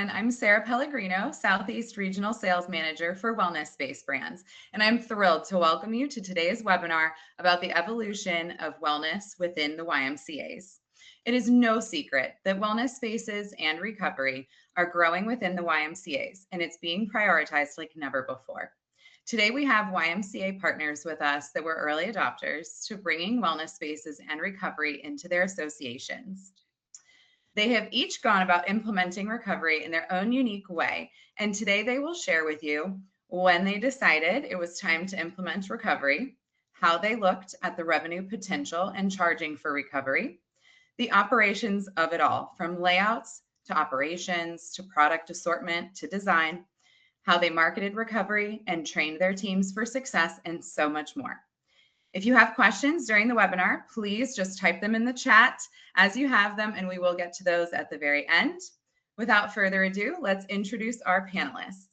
everyone. I'm Sarah Pellegrino, Southeast Regional Sales Manager for Wellness Space Brands, and I'm thrilled to welcome you to today's webinar about the evolution of wellness within the YMCAs. It is no secret that wellness spaces and recovery are growing within the YMCAs, and it's being prioritized like never before. Today, we have YMCA partners with us that were early adopters to bringing wellness spaces and recovery into their associations. They have each gone about implementing recovery in their own unique way, and today they will share with you when they decided it was time to implement recovery, how they looked at the revenue potential and charging for recovery, the operations of it all, from layouts to operations to product assortment to design, how they marketed recovery and trained their teams for success, and so much more. If you have questions during the webinar, please just type them in the chat as you have them, and we will get to those at the very end. Without further ado, let's introduce our panelists.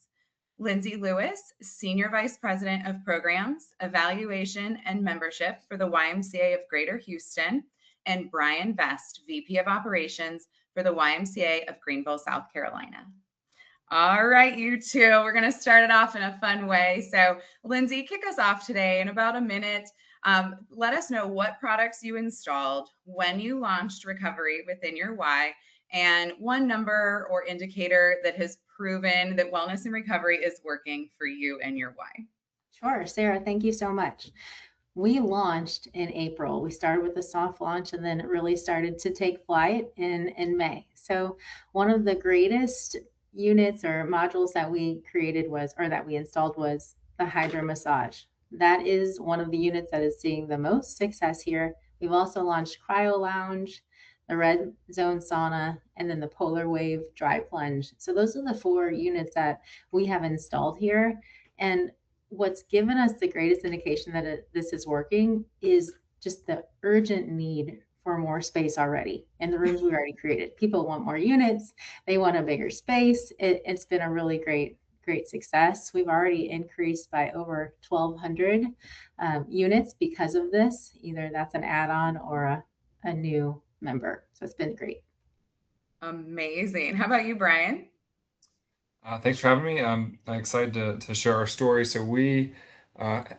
Lindsay Lewis, Senior Vice President of Programs, Evaluation, and Membership for the YMCA of Greater Houston, and Brian Vest, VP of Operations for the YMCA of Greenville, South Carolina. All right, you two, we're going to start it off in a fun way. So, Lindsay, kick us off today in about a minute. Let us know what products you installed, when you launched recovery within your Y, and one number or indicator that has proven that wellness and recovery is working for you and your Y. Sure, Sarah, thank you so much. We launched in April. We started with a soft launch and then it really started to take flight in May. So one of the greatest units or modules that we created that we installed was the hydro massage. That is one of the units that is seeing the most success here. We've also launched Cryo Lounge, the Red Zone Sauna, and then the Polar Wave Dry Plunge. So those are the 4 units that we have installed here. And what's given us the greatest indication that this is working is just the urgent need for more space already in the rooms we already created. People want more units. They want a bigger space. It's been a really great success. We've already increased by over 1,200 units because of this. Either that's an add-on or a new member. So it's been great. Amazing. How about you, Brian? Thanks for having me. I'm excited to share our story. So we,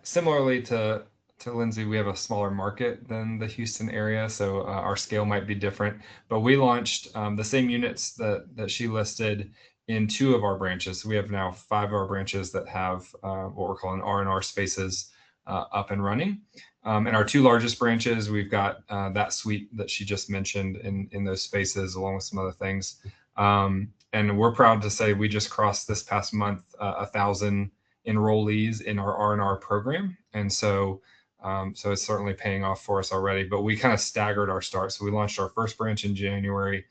similarly to Lindsay, we have a smaller market than the Houston area, so our scale might be different. But we launched the same units that she listed in 2 of our branches. So we have now 5 of our branches that have what we're calling R&R spaces up and running. In our 2 largest branches, we've got that suite that she just mentioned in those spaces, along with some other things. And we're proud to say we just crossed this past month 1,000 enrollees in our R&R program. And so it's certainly paying off for us already, but we kind of staggered our start. So we launched our first branch in January,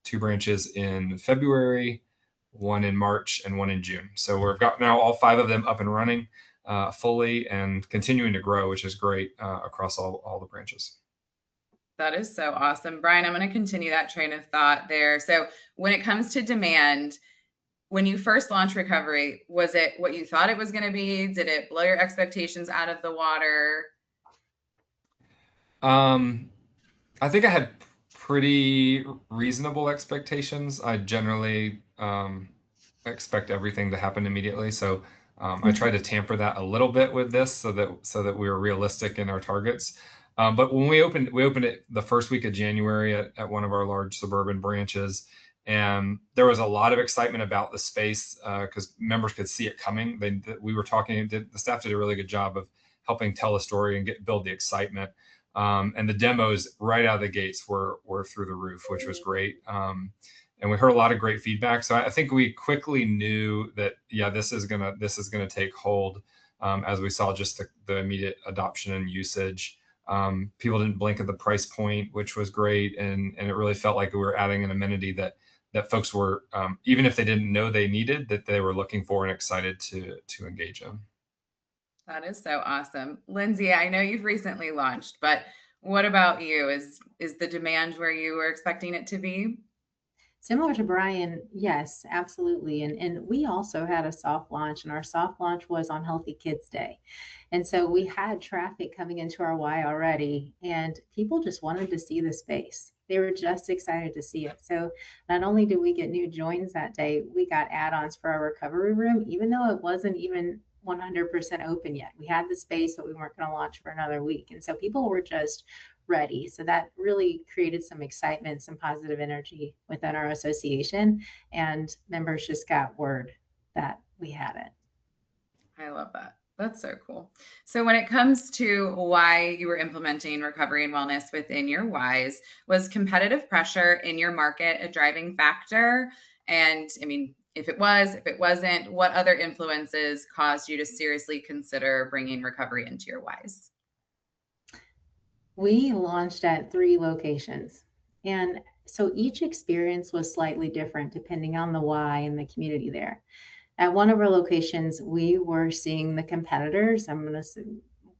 2 branches in February, 1 in March, and 1 in June. So we've got now all 5 of them up and running fully and continuing to grow, which is great across all the branches. That is so awesome. Brian, I'm going to continue that train of thought there. So when it comes to demand, when you first launched recovery, was it what you thought it was going to be? Did it blow your expectations out of the water? I think I had pretty reasonable expectations. I generally expect everything to happen immediately. So I tried to tamper that a little bit with this so that we were realistic in our targets. But when we opened it the first week of January at one of our large suburban branches, and there was a lot of excitement about the space because members could see it coming. The staff did a really good job of helping tell the story and build the excitement. And the demos right out of the gates were through the roof, which was great. And we heard a lot of great feedback. So I think we quickly knew that, yeah, this is gonna take hold as we saw just the immediate adoption and usage. People didn't blink at the price point, which was great. And it really felt like we were adding an amenity that folks were, even if they didn't know they needed, that they were looking for and excited to engage in. That is so awesome. Lindsay, I know you've recently launched, but what about you? Is the demand where you were expecting it to be? Similar to Brian, yes, absolutely. And we also had a soft launch, and our soft launch was on Healthy Kids Day. And so we had traffic coming into our Y already, and people just wanted to see the space. They were just excited to see it. So not only did we get new joins that day, we got add-ons for our recovery room, even though it wasn't even 100% open yet. We had the space, but we weren't going to launch for another week. And so people were just ready. So that really created some excitement, some positive energy within our association. And members just got word that we had it. I love that. That's so cool. So when it comes to why you were implementing recovery and wellness within your whys, was competitive pressure in your market a driving factor? And I mean, if it was, if it wasn't, what other influences caused you to seriously consider bringing recovery into your whys? We launched at 3 locations. And so each experience was slightly different depending on the why and the community there. At one of our locations, we were seeing the competitors. I'm going to say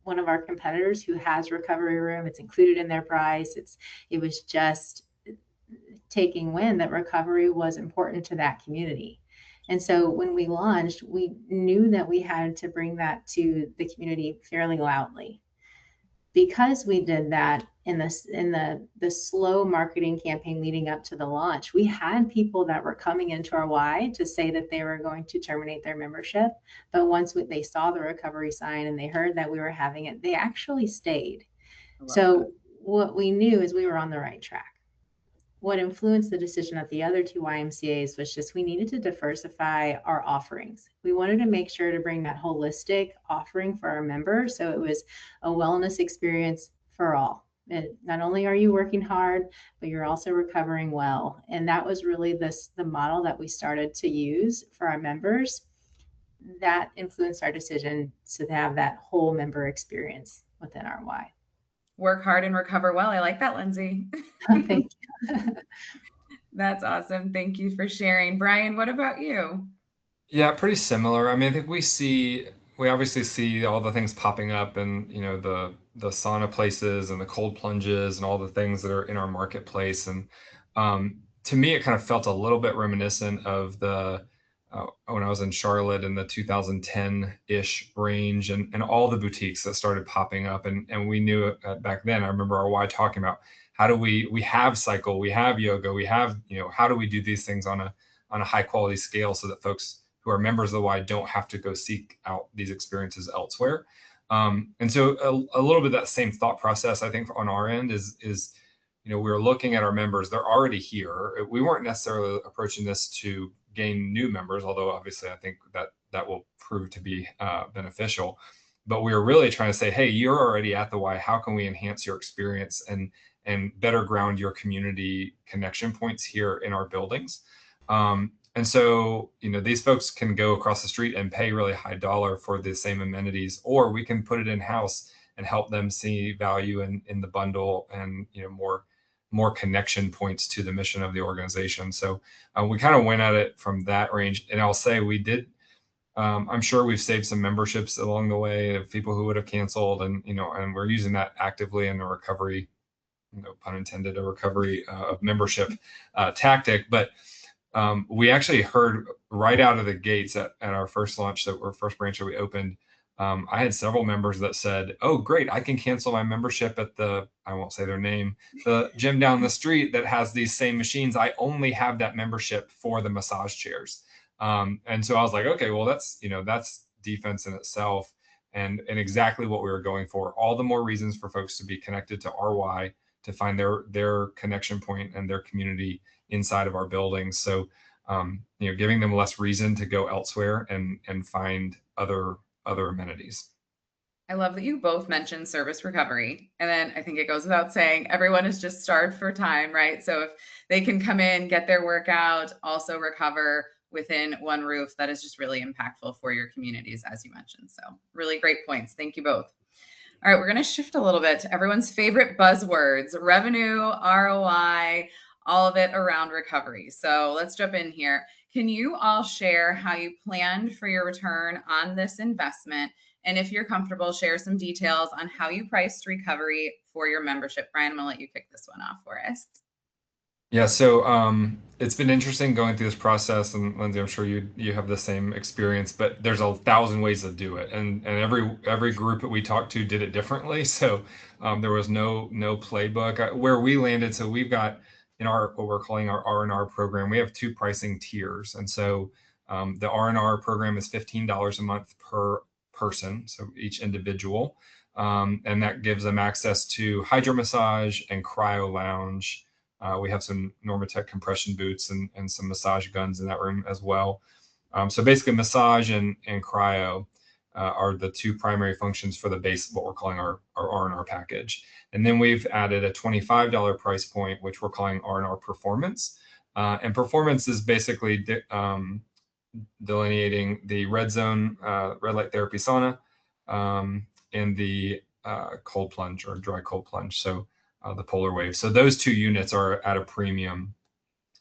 one of our competitors who has recovery room. It's included in their price. It was just taking wind that recovery was important to that community. And so when we launched, we knew that we had to bring that to the community fairly loudly. Because we did that in the slow marketing campaign leading up to the launch, we had people that were coming into our Y to say that they were going to terminate their membership. But once they saw the recovery sign and they heard that we were having it, they actually stayed. So what we knew is we were on the right track. What influenced the decision at the other 2 YMCAs was just we needed to diversify our offerings. We wanted to make sure to bring that holistic offering for our members. So it was a wellness experience for all. Not only are you working hard, but you're also recovering well. And that was really the model that we started to use for our members. That influenced our decision to have that whole member experience within our Y. Work hard and recover well. I like that, Lindsay. Thank you. That's awesome. Thank you for sharing. Brian, what about you? Yeah, pretty similar. I mean, I think we obviously see all the things popping up and, the sauna places and the cold plunges and all the things that are in our marketplace. And to me, it kind of felt a little bit reminiscent of the when I was in Charlotte in the 2010-ish range and all the boutiques that started popping up. And we knew it back then. I remember our Y talking about how do we have cycle, we have yoga, we have, how do we do these things on a high quality scale so that folks who are members of the Y don't have to go seek out these experiences elsewhere. And so a little bit of that same thought process, I think, on our end is we're looking at our members. They're already here. We weren't necessarily approaching this to gain new members, although obviously I think that will prove to be beneficial. But we were really trying to say, hey, you're already at the Y. How can we enhance your experience and better ground your community connection points here in our buildings? And so, these folks can go across the street and pay really high dollar for the same amenities, or we can put it in house and help them see value in the bundle and, more connection points to the mission of the organization. So we kind of went at it from that range. And I'll say we did, I'm sure we've saved some memberships along the way of people who would have canceled and we're using that actively in the recovery, no pun intended, a recovery of membership tactic. But we actually heard right out of the gates at our first launch, our first branch that we opened. I had several members that said, "Oh, great! I can cancel my membership at I won't say their name, the gym down the street that has these same machines. I only have that membership for the massage chairs." And so I was like, "Okay, well, that's defense in itself, and exactly what we were going for. All the more reasons for folks to be connected to RY to find their connection point and their community inside of our buildings. So, giving them less reason to go elsewhere and find other amenities. I love that you both mentioned service recovery. And then I think it goes without saying, everyone is just starved for time, right? So if they can come in, get their workout, also recover within one roof, that is just really impactful for your communities, as you mentioned. So really great points. Thank you both. All right, we're going to shift a little bit to everyone's favorite buzzwords: revenue, ROI, all of it around recovery. So let's jump in here. Can you all share how you planned for your return on this investment? And if you're comfortable, share some details on how you priced recovery for your membership. Brian, I'm going to let you kick this one off for us. Yeah, so it's been interesting going through this process, and Lindsay, I'm sure you have the same experience, but there's 1,000 ways to do it, and every group that we talked to did it differently. So there was no playbook. Where we landed, so we've got in our what we're calling our R&R program, we have two pricing tiers, and so the R&R program is $15 a month per person, so each individual, and that gives them access to hydro massage and cryo lounge. We have some Normatec compression boots and some massage guns in that room as well. So basically, massage and cryo are the two primary functions for the base, what we're calling our R&R package. And then we've added a $25 price point, which we're calling R&R Performance. And Performance is basically delineating the red zone, red light therapy sauna, and the cold plunge or dry cold plunge. So the polar wave. So those two units are at a premium,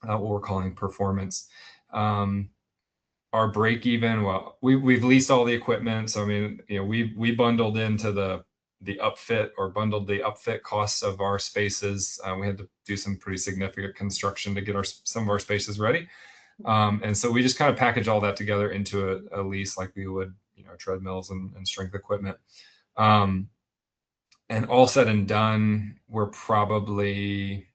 what we're calling performance. Our break even, well, we've leased all the equipment. So I mean, we bundled into the upfit or bundled the upfit costs of our spaces. We had to do some pretty significant construction to get some of our spaces ready. And so we just kind of package all that together into a lease like we would, treadmills and strength equipment. And all said and done, we're probably,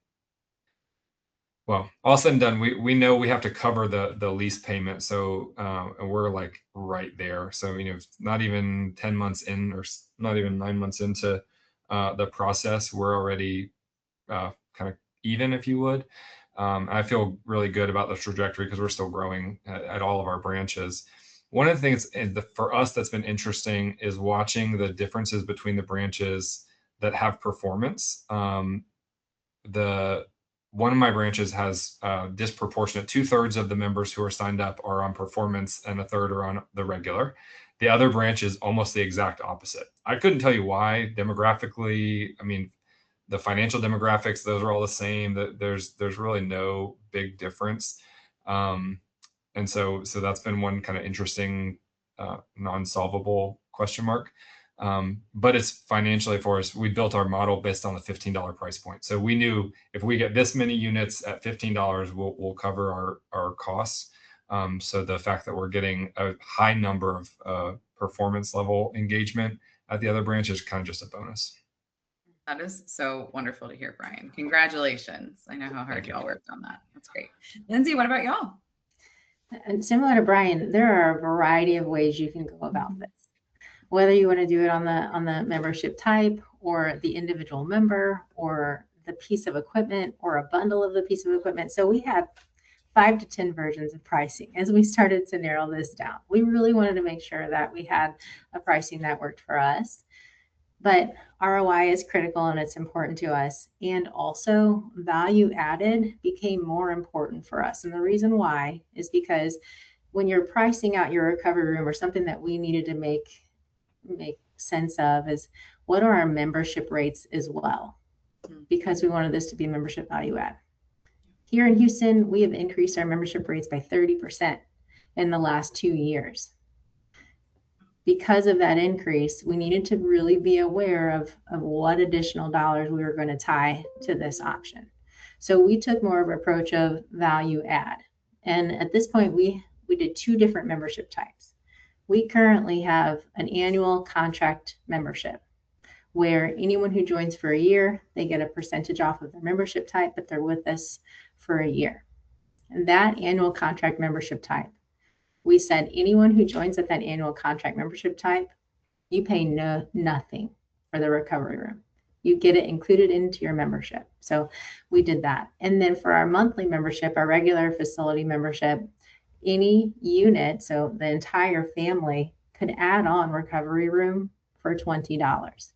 well, all said and done, we know we have to cover the lease payment. So and we're like right there. So, not even 10 months in or not even 9 months into the process, we're already kind of even, if you would. I feel really good about the trajectory because we're still growing at all of our branches. One of the things for us that's been interesting is watching the differences between the branches that have performance. The one of my branches has disproportionate 2/3 of the members who are signed up are on performance and a third are on the regular. The other branch is almost the exact opposite. I couldn't tell you why. Demographically, I mean, the financial demographics, those are all the same. There's really no big difference. And so that's been one kind of interesting non-solvable question mark. But it's financially for us. We built our model based on the $15 price point. So we knew if we get this many units at $15, we'll cover our costs. So the fact that we're getting a high number of performance level engagement at the other branch is kind of just a bonus. That is so wonderful to hear, Brian. Congratulations. I know how hard y'all worked on that. That's great. Lindsay, what about y'all? And similar to Brian, there are a variety of ways you can go about this. Whether you want to do it on the membership type or the individual member or the piece of equipment or a bundle of the piece of equipment. So we had 5 to 10 versions of pricing as we started to narrow this down. We really wanted to make sure that we had a pricing that worked for us. But ROI is critical and it's important to us. And also value added became more important for us. And the reason why is because when you're pricing out your recovery room, or something that we needed to make sense of, is what are our membership rates as well, because we wanted this to be membership value add. Here in Houston, we have increased our membership rates by 30% in the last 2 years. Because of that increase, we needed to really be aware of what additional dollars we were going to tie to this option. So we took more of an approach of value add. And at this point, we did 2 different membership types. We currently have an annual contract membership where anyone who joins for a year, they get a percentage off of their membership type, but they're with us for a year. And that annual contract membership type, we said anyone who joins at that annual contract membership type, you pay nothing for the recovery room. You get it included into your membership. So we did that. And then for our monthly membership, our regular facility membership, any unit, so the entire family, could add on recovery room for $20.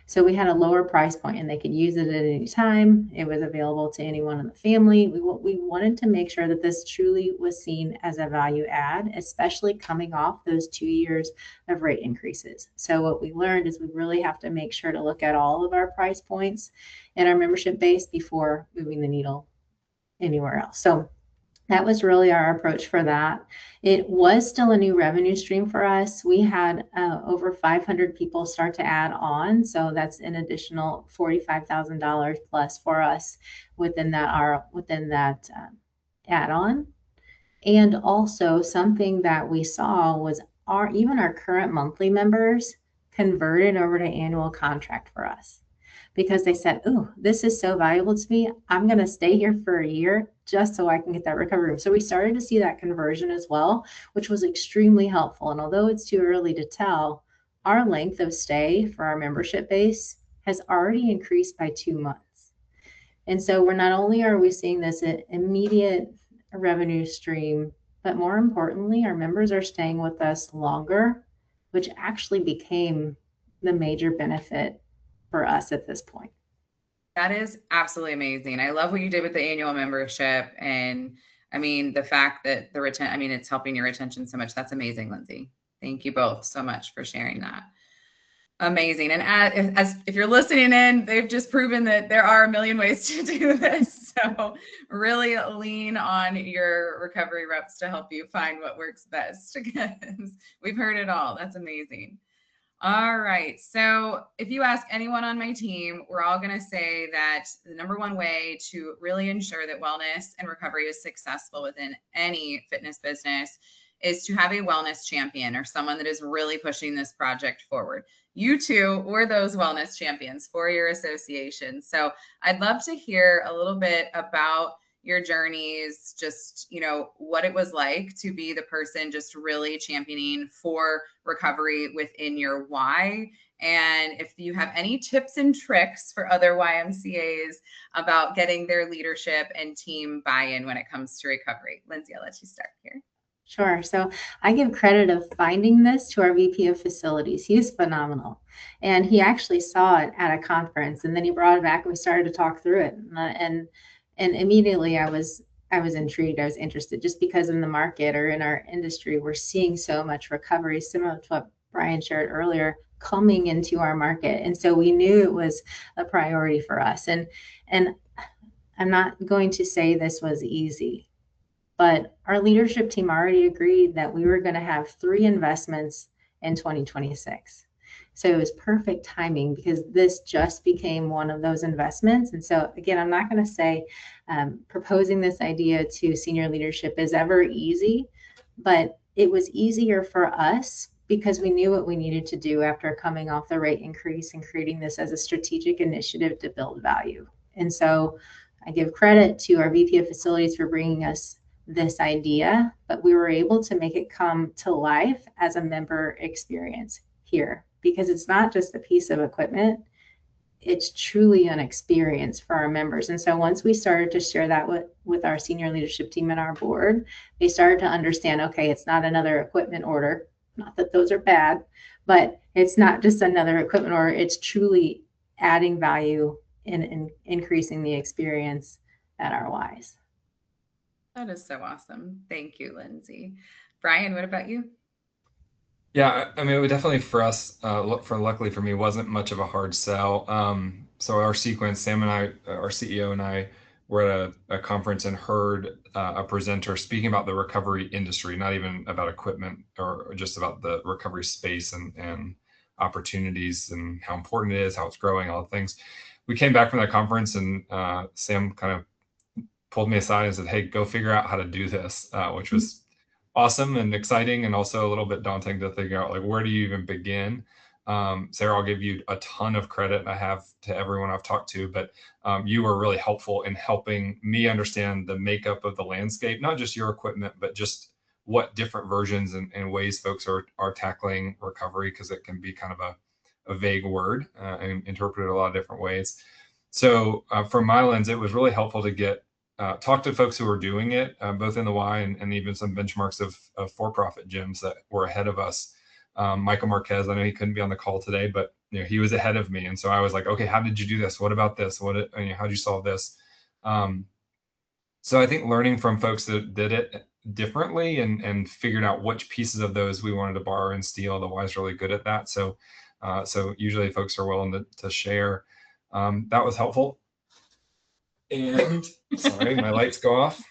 So we had a lower price point and they could use it at any time. It was available to anyone in the family. We wanted to make sure that this truly was seen as a value add, especially coming off those 2 years of rate increases. So what we learned is we really have to make sure to look at all of our price points in our membership base before moving the needle anywhere else. So That was really our approach for that. It was still a new revenue stream for us. We had over 500 people start to add on, so that's an additional $45,000 plus for us within that add-on. And also something that we saw was our current monthly members converted over to annual contract for us because they said, "Oh, this is so valuable to me. I'm going to stay here for a year just so I can get that recovery room." So we started to see that conversion as well, which was extremely helpful. And although it's too early to tell, our length of stay for our membership base has already increased by 2 months. And so we're not only are we seeing this immediate revenue stream, but more importantly, our members are staying with us longer, which actually became the major benefit for us at this point. That is absolutely amazing. I love what you did with the annual membership. And I mean, the fact that I mean, it's helping your retention so much. That's amazing, Lindsay. Thank you both so much for sharing that. Amazing. And as if you're listening in, they've just proven that there are a million ways to do this. So really lean on your recovery reps to help you find what works best because we've heard it all. That's amazing. All right. So if you ask anyone on my team, we're all going to say that the number one way to really ensure that wellness and recovery is successful within any fitness business is to have a wellness champion or someone that is really pushing this project forward. You two were those wellness champions for your association. So I'd love to hear a little bit about your journeys, just, what it was like to be the person just really championing for recovery within your Y. And if you have any tips and tricks for other YMCAs about getting their leadership and team buy-in when it comes to recovery. Lindsay, I'll let you start here. Sure. So I give credit of finding this to our VP of facilities. He is phenomenal. And he actually saw it at a conference and then he brought it back and we started to talk through it. And immediately I was intrigued. I was interested just because in the market or in our industry, we're seeing so much recovery, similar to what Brian shared earlier, coming into our market. And so we knew it was a priority for us. And I'm not going to say this was easy, but our leadership team already agreed that we were going to have 3 investments in 2026. So it was perfect timing because this just became one of those investments. And so again, I'm not going to say proposing this idea to senior leadership is ever easy, but it was easier for us because we knew what we needed to do after coming off the rate increase and creating this as a strategic initiative to build value. And so I give credit to our VP of facilities for bringing us this idea, but we were able to make it come to life as a member experience here because it's not just a piece of equipment, it's truly an experience for our members. And so once we started to share that with our senior leadership team and our board, they started to understand, okay, it's not another equipment order, not that those are bad, but it's not just another equipment order, it's truly adding value and increasing the experience at our Ys. That is so awesome. Thank you, Lindsay. Brian, what about you? Yeah, I mean, it would definitely for us, luckily for me, wasn't much of a hard sell. So our sequence, Sam and I, our CEO and I, were at a conference and heard a presenter speaking about the recovery industry, not even about equipment or just about the recovery space and opportunities and how important it is, how it's growing, all the things. We came back from that conference and Sam kind of pulled me aside and said, "Hey, go figure out how to do this," which was awesome and exciting and also a little bit daunting to figure out, like, where do you even begin? Sarah, I'll give you a ton of credit. I have to everyone I've talked to, but you were really helpful in helping me understand the makeup of the landscape, not just your equipment, but just what different versions and ways folks are tackling recovery, because it can be kind of a vague word and interpreted a lot of different ways. So from my lens, it was really helpful to get talk to folks who are doing it, both in the Y and even some benchmarks of for-profit gyms that were ahead of us. Michael Marquez, I know he couldn't be on the call today, but he was ahead of me, and so I was like, okay, how did you do this? What about this? How did you solve this? So I think learning from folks that did it differently and figured out which pieces of those we wanted to borrow and steal. The Y is really good at that. So usually folks are willing to share. That was helpful. And sorry, my lights go off.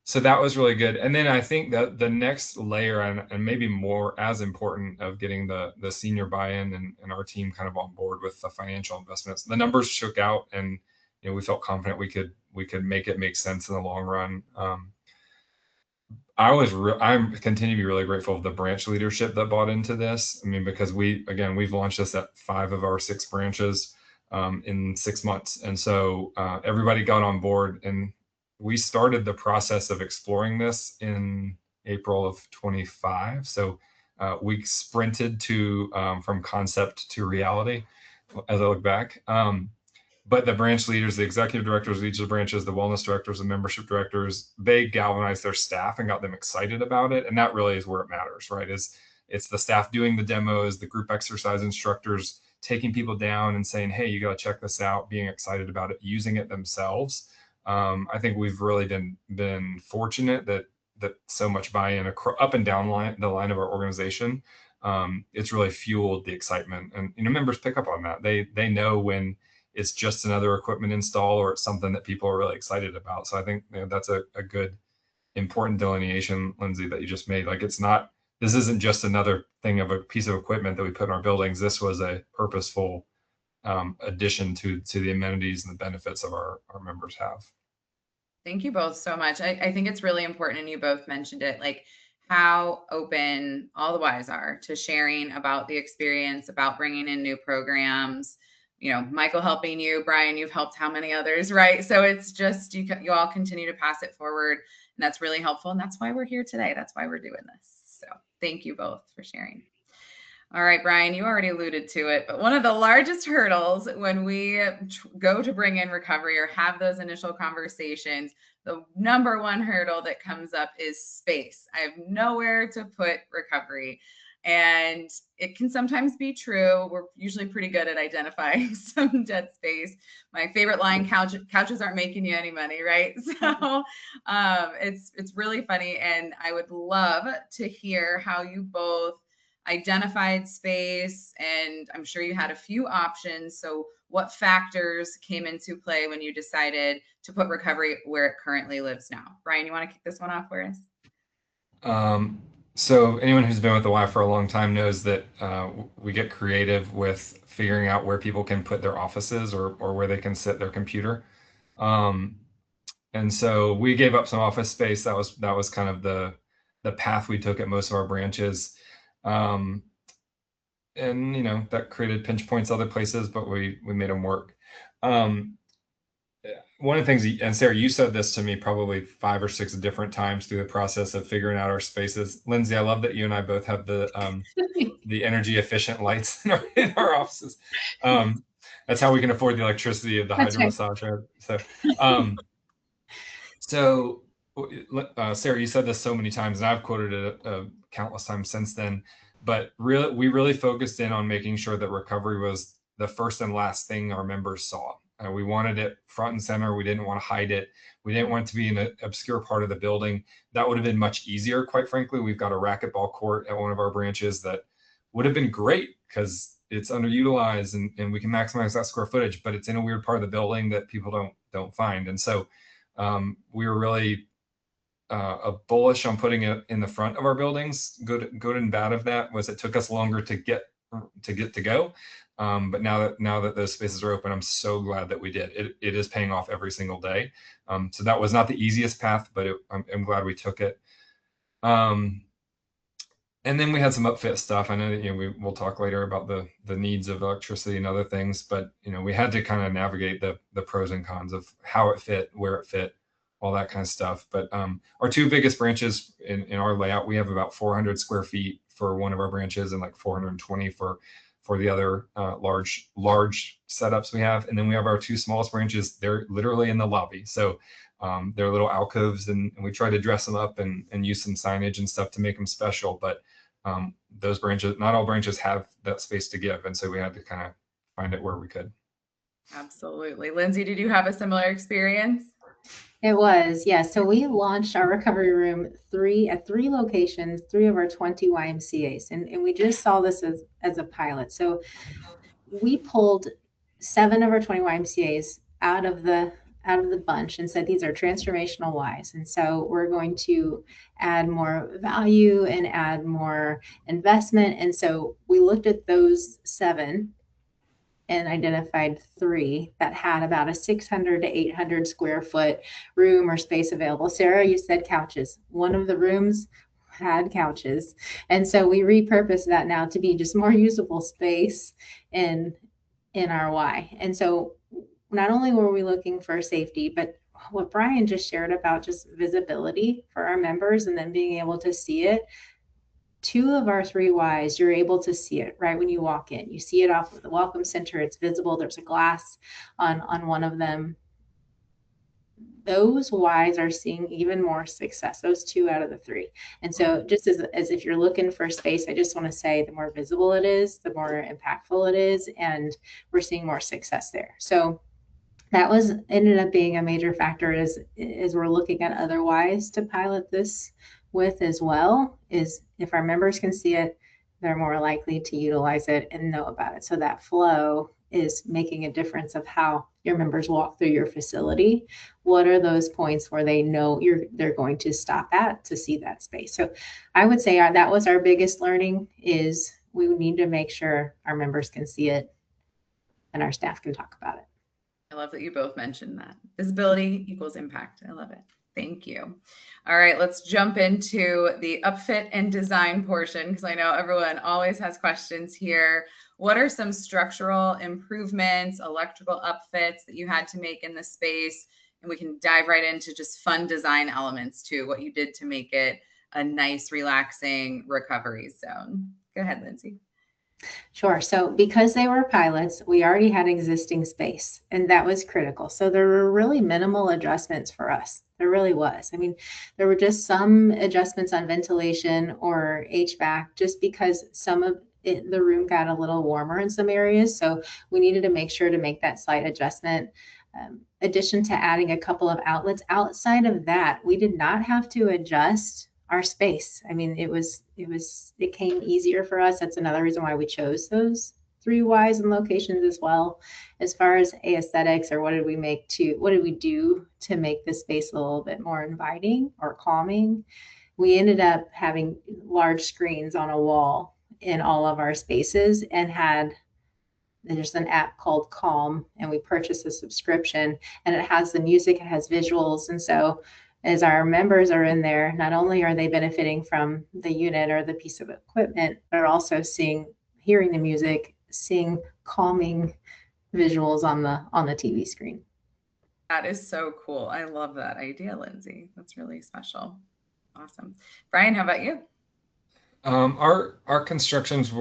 So that was really good. And then I think that the next layer, and maybe more as important, of getting the senior buy-in and our team kind of on board with the financial investments. The numbers shook out, and we felt confident we could make it make sense in the long run. I'm continue to be really grateful of the branch leadership that bought into this. I mean, because we've launched this at 5 of our 6 branches in 6 months, and so everybody got on board, and we started the process of exploring this in April of 25. So we sprinted to from concept to reality as I look back. But the branch leaders, the executive directors of each of the branches, the wellness directors, the membership directors, they galvanized their staff and got them excited about it. And that really is where it matters, right? It's the staff doing the demos, the group exercise instructors taking people down and saying, hey, you got to check this out, being excited about it, using it themselves. I think we've really been fortunate that so much buy-in up and down the line of our organization. It's really fueled the excitement, and members pick up on that. They know when it's just another equipment install or it's something that people are really excited about. So I think that's a good, important delineation, Lindsay, that you just made. Like, this isn't just another thing of a piece of equipment that we put in our buildings. This was a purposeful addition to the amenities and the benefits of our members have. Thank you both so much. I think it's really important, and you both mentioned it, like how open all the Ys are to sharing about the experience, about bringing in new programs. Michael helping you, Brian, you've helped how many others, right? So it's just, you all continue to pass it forward, and that's really helpful. And that's why we're here today. That's why we're doing this. So thank you both for sharing. All right, Brian, you already alluded to it, but one of the largest hurdles when we go to bring in recovery or have those initial conversations, the number one hurdle that comes up is space. I have nowhere to put recovery. And it can sometimes be true. We're usually pretty good at identifying some dead space. My favorite line, couches aren't making you any money, right? So it's really funny. And I would love to hear how you both identified space, and I'm sure you had a few options. So what factors came into play when you decided to put recovery where it currently lives now? Brian, you want to kick this one off for us? So anyone who's been with the Y for a long time knows that we get creative with figuring out where people can put their offices or where they can sit their computer. And so we gave up some office space. That was kind of the path we took at most of our branches. And that created pinch points other places, but we made them work. One of the things, and Sarah, you said this to me probably 5 or 6 different times through the process of figuring out our spaces. Lindsay, I love that you and I both have the energy efficient lights in our offices. That's how we can afford the electricity of the hydro massage. So Sarah, you said this so many times, and I've quoted it countless times since then, but we really focused in on making sure that recovery was the first and last thing our members saw. We wanted it front and center. We didn't want to hide it. We didn't want it to be in an obscure part of the building. That would have been much easier, quite frankly. We've got a racquetball court at one of our branches that would have been great because it's underutilized and we can maximize that square footage, but it's in a weird part of the building that people don't find. And so we were really bullish on putting it in the front of our buildings. Good and bad of that was it took us longer to get to go. But now that those spaces are open, I'm so glad that we did. It is paying off every single day. So that was not the easiest path, but I'm glad we took it. And then we had some upfit stuff. I know that we'll talk later about the needs of electricity and other things, but we had to kind of navigate the pros and cons of how it fit, where it fit, all that kind of stuff. But our 2 biggest branches in our layout, we have about 400 square feet for one of our branches and like 420 for the other large setups we have. And then we have our 2 smallest branches. They're literally in the lobby. So they're little alcoves, and we try to dress them up and use some signage and stuff to make them special. But those branches, not all branches have that space to give. And so we had to kind of find it where we could. Absolutely. Lindsay, did you have a similar experience? It was, yeah. So we launched our recovery room at 3 locations, 3 of our 20 YMCAs. And we just saw this as a pilot. So we pulled 7 of our 20 YMCAs out of the bunch and said these are transformational Ys. And so we're going to add more value and add more investment. And so we looked at those 7 and identified 3 that had about a 600 to 800 square foot room or space available. Sarah, you said couches. One of the rooms had couches. And so we repurposed that now to be just more usable space in our Y. And so not only were we looking for safety, but what Brian just shared about just visibility for our members and then being able to see it. 2 of our 3 Ys, you're able to see it right when you walk in. You see it off of the welcome center. It's visible. There's a glass on one of them. Those Ys are seeing even more success, those 2 out of the 3. And so just as if you're looking for space, I just want to say the more visible it is, the more impactful it is, and we're seeing more success there. So that was ended up being a major factor as we're looking at other Ys to pilot this with as well, is if our members can see it, they're more likely to utilize it and know about it. So that flow is making a difference of how your members walk through your facility. What are those points where they know they're going to stop at to see that space? So I would say that was our biggest learning, is we need to make sure our members can see it and our staff can talk about it. I love that you both mentioned that. Visibility equals impact. I love it. Thank you. All right, let's jump into the upfit and design portion, because I know everyone always has questions here. What are some structural improvements, electrical upfits that you had to make in the space? And we can dive right into just fun design elements too, what you did to make it a nice, relaxing recovery zone. Go ahead, Lindsay. Sure. So because they were pilots, we already had existing space, and that was critical. So there were really minimal adjustments for us. There really was. I mean, there were just some adjustments on ventilation or HVAC, just because some of the room got a little warmer in some areas. So we needed to make sure to make that slight adjustment. Addition to adding a couple of outlets. Outside of that, we did not have to adjust our space. I mean, it came easier for us. That's another reason why we chose those 3 Ys and locations as well. As far as aesthetics, or what did we do to make the space a little bit more inviting or calming? We ended up having large screens on a wall in all of our spaces, and there's an app called Calm, and we purchased a subscription, and it has the music, it has visuals. And so as our members are in there, not only are they benefiting from the unit or the piece of equipment, they're also hearing the music, seeing calming visuals on the TV screen. That is so cool. I love that idea, Lindsay. That's really special. Awesome. Brian, how about you? Our construction's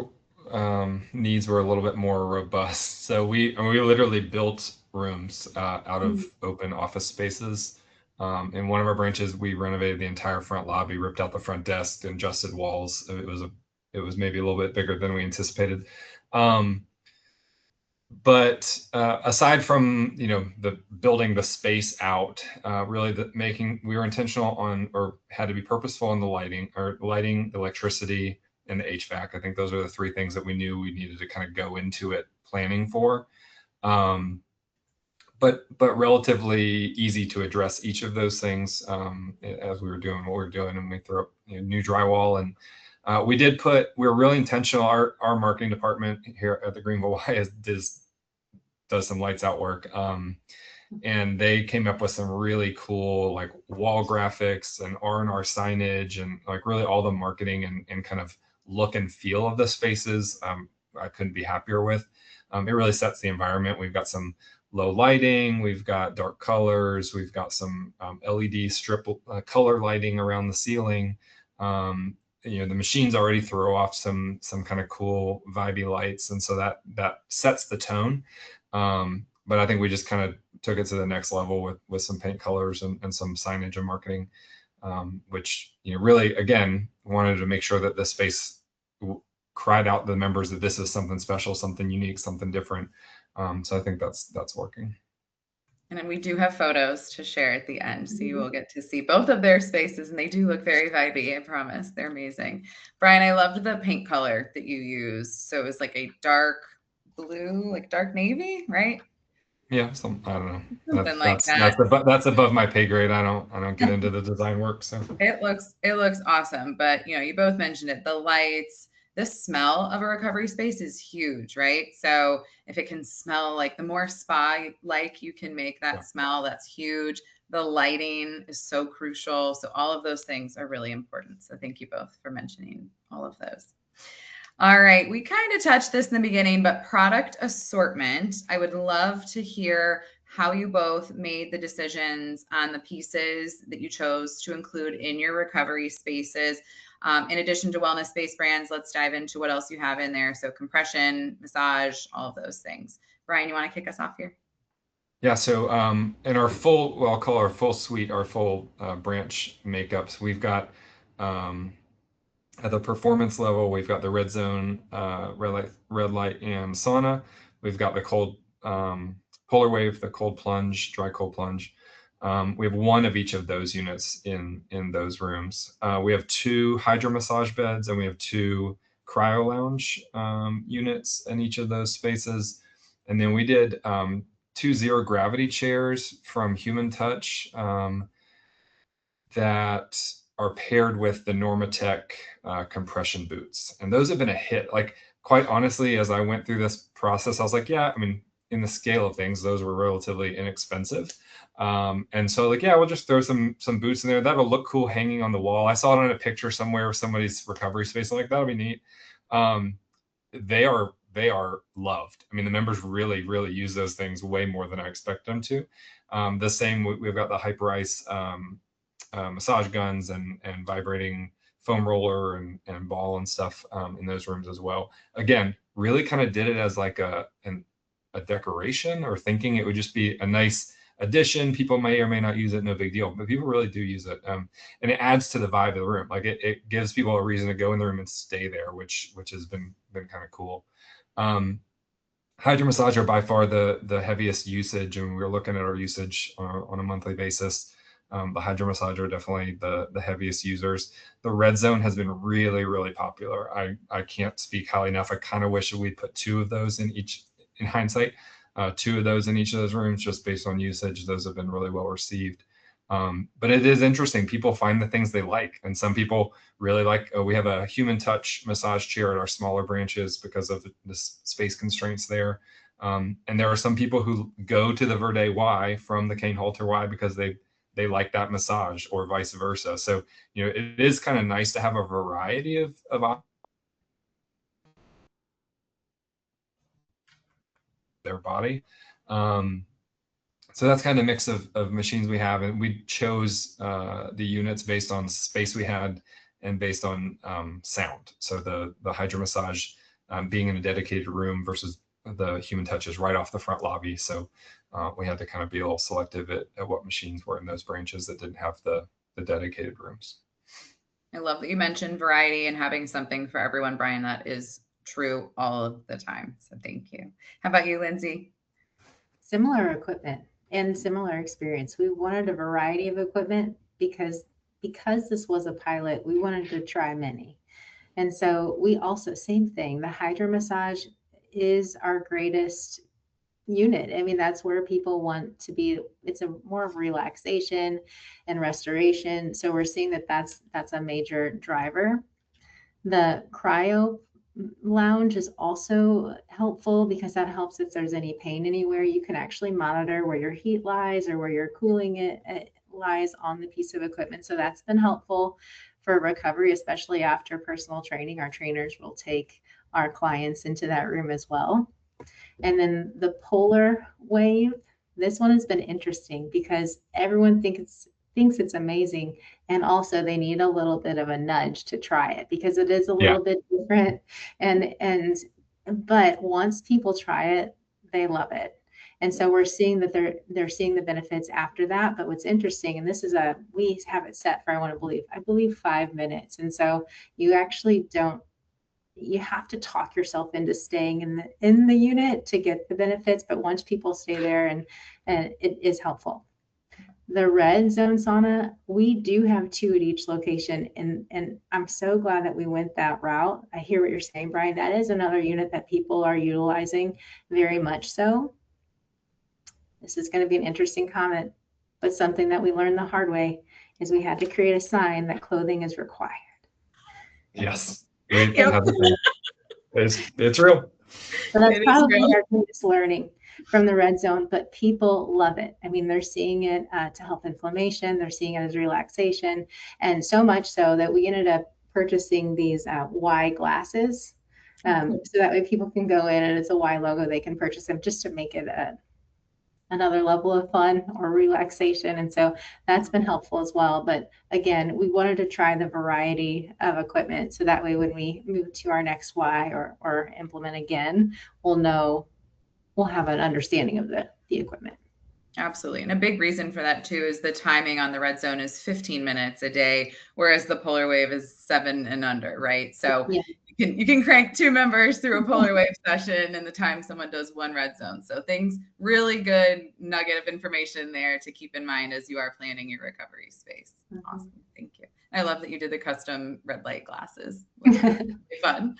needs were a little bit more robust. So we literally built rooms out of open office spaces. In one of our branches, we renovated the entire front lobby, ripped out the front desk, and adjusted walls. It was maybe a little bit bigger than we anticipated. But aside from the building the space out, really we were intentional on, or had to be purposeful in the lighting, electricity, and the HVAC. I think those are the 3 things that we knew we needed to kind of go into it planning for. But relatively easy to address each of those things as we were doing what we were doing, and we threw up new drywall. And we're really intentional. Our marketing department here at the Greenville Y does some lights out work. And they came up with some really cool like wall graphics and R&R signage, and like really all the marketing and kind of look and feel of the spaces. I couldn't be happier with. It really sets the environment. We've got some low lighting, we've got dark colors, we've got some LED strip color lighting around the ceiling. The machines already throw off some kind of cool vibey lights, and so that sets the tone. But I think we just kind of took it to the next level with some paint colors and some signage and marketing, which really again wanted to make sure that the space cried out to the members that this is something special, something unique, something different. So I think that's working. And then we do have photos to share at the end, so you will get to see both of their spaces, and they do look very vibey, I promise. They're amazing. Brian, I loved the paint color that you used. So it was like a dark blue, like dark navy, right? Yeah, some I don't know. something like that. That's above my pay grade. I don't get into the design work. So It looks awesome, but you both mentioned it. The lights, the smell of a recovery space is huge, right? So if it can smell like the more spa like you can make yeah. that smell, that's huge. The lighting is so crucial. So all of those things are really important. So thank you both for mentioning all of those. All right, we kind of touched this in the beginning, but product assortment. I would love to hear how you both made the decisions on the pieces that you chose to include in your recovery spaces. In addition to wellness based brands, let's dive into what else you have in there. So, compression, massage, all of those things. Brian, you want to kick us off here? Yeah, so in our full, well, I'll call our full suite, our full branch makeups, we've got at the performance level, we've got the red zone, red light, and sauna. We've got the cold polar wave, the cold plunge, dry cold plunge. We have one of each of those units in those rooms. We have two hydro massage beds, and we have two cryo lounge units in each of those spaces. And then we did two zero gravity chairs from Human Touch. That are paired with the Normatec compression boots. And those have been a hit. Like, quite honestly, as I went through this process, I was like, yeah, I mean, in the scale of things, those were relatively inexpensive. And so, like, yeah, we'll just throw some boots in there. That'll look cool hanging on the wall. I saw it on a picture somewhere of somebody's recovery space. I'm like, that'll be neat. Um, they are loved. I mean, the members really, really use those things way more than I expect them to. The same, we've got the Hyper Ice massage guns and vibrating foam roller and ball and stuff in those rooms as well. Again, really kind of did it as like a decoration, or thinking it would just be a nice addition. People may or may not use it, no big deal, but people really do use it. And it adds to the vibe of the room. Like it gives people a reason to go in the room and stay there, which has been kind of cool. Hydro massage are by far the heaviest usage, and we were looking at our usage on a monthly basis. The hydro massage are definitely the heaviest users. The red zone has been really, really popular. I can't speak highly enough. I kind of wish we'd put two of those in each, in hindsight, two of those in each of those rooms, just based on usage. Those have been really well received. But it is interesting. People find the things they like, and some people really like. We have a Human Touch massage chair at our smaller branches because of the space constraints there. And there are some people who go to the Verde Y from the Cane Halter Y because they like that massage, or vice versa. So it is kind of nice to have a variety of their body. Um, so that's kind of a mix of machines we have, and we chose the units based on space we had and based on sound. So the hydro massage being in a dedicated room versus the Human Touch is right off the front lobby. So we had to kind of be a little selective at what machines were in those branches that didn't have the dedicated rooms. I love that you mentioned variety and having something for everyone, Brian. That is true all of the time. So thank you. How about you, Lindsay? Similar equipment and similar experience. We wanted a variety of equipment because this was a pilot, we wanted to try many. And so we also, same thing, the hydro massage is our greatest unit. I mean, that's where people want to be. It's a more of relaxation and restoration. So we're seeing that that's a major driver. The cryo lounge is also helpful because that helps if there's any pain anywhere. You can actually monitor where your heat lies or where your cooling it lies on the piece of equipment. So that's been helpful for recovery, especially after personal training. Our trainers will take our clients into that room as well. And then the polar wave, this one has been interesting because everyone thinks it's amazing, and also they need a little bit of a nudge to try it because it is a Yeah. little bit different. And but once people try it, they love it. And so we're seeing that they're seeing the benefits after that. But what's interesting, and this is we have it set for I believe 5 minutes. And so you actually don't you have to talk yourself into staying in the unit to get the benefits, but once people stay there, and it is helpful. The red zone sauna, we do have two at each location, and I'm so glad that we went that route. I hear what you're saying, Brian. That is another unit that people are utilizing very much so. This is going to be an interesting comment, but something that we learned the hard way is we had to create a sign that clothing is required. Yes, we Yep. have the thing. It's real. So that's It is probably real. our greatest learning from the red zone, but people love it. I mean, they're seeing it to help inflammation, they're seeing it as relaxation, and so much so that we ended up purchasing these Y glasses. So that way people can go in and it's a Y logo, they can purchase them just to make it another level of fun or relaxation. And so that's been helpful as well. But again, we wanted to try the variety of equipment. So that way, when we move to our next Y or implement again, we'll know, we'll have an understanding of the equipment. Absolutely. And a big reason for that too is the timing on the red zone is 15 minutes a day, whereas the polar wave is 7 and under, right? So Yeah. you can crank 2 members through a polar wave session in the time someone does 1 red zone. So things really good nugget of information there to keep in mind as you are planning your recovery space. Awesome. Thank you. I love that you did the custom red light glasses. Fun.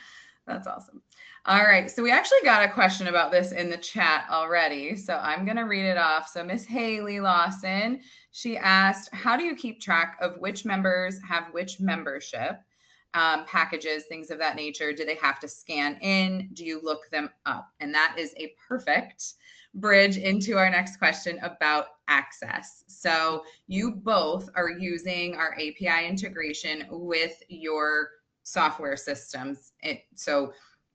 That's awesome. All right. So we actually got a question about this in the chat already. So I'm going to read it off. So Miss Haley Lawson, she asked, how do you keep track of which members have which membership packages, things of that nature? Do they have to scan in? Do you look them up? And that is a perfect bridge into our next question about access. So you both are using our API integration with your software systems. So